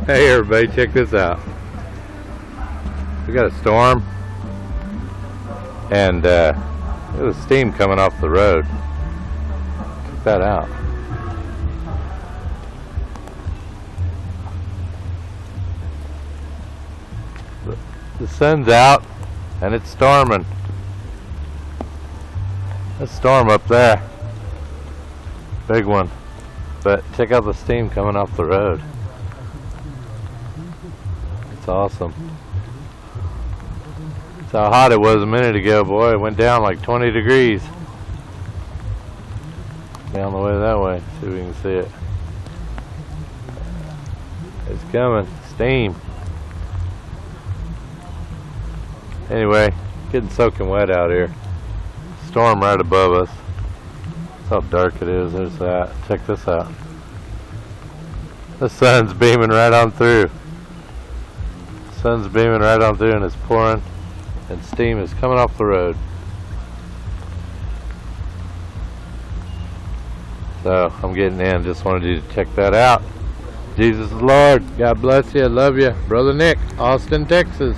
Hey everybody, check this out. We got a storm and there's steam coming off the road. Check that out. The sun's out and it's storming. A storm up there. Big one. But check out the steam coming off the road. It's awesome. That's how hot it was a minute ago, boy. It went down like 20 degrees. Down the way that way. See if we can see it. It's coming. Steam. Anyway, getting soaking wet out here. Storm right above us. That's how dark it is. There's that. Check this out. The sun's beaming right on through. Sun's beaming right on through and it's pouring and steam is coming off the road. So I'm getting in. Just wanted you to check that out. Jesus is Lord. God bless you. I love you. Brother Nick, Austin, Texas.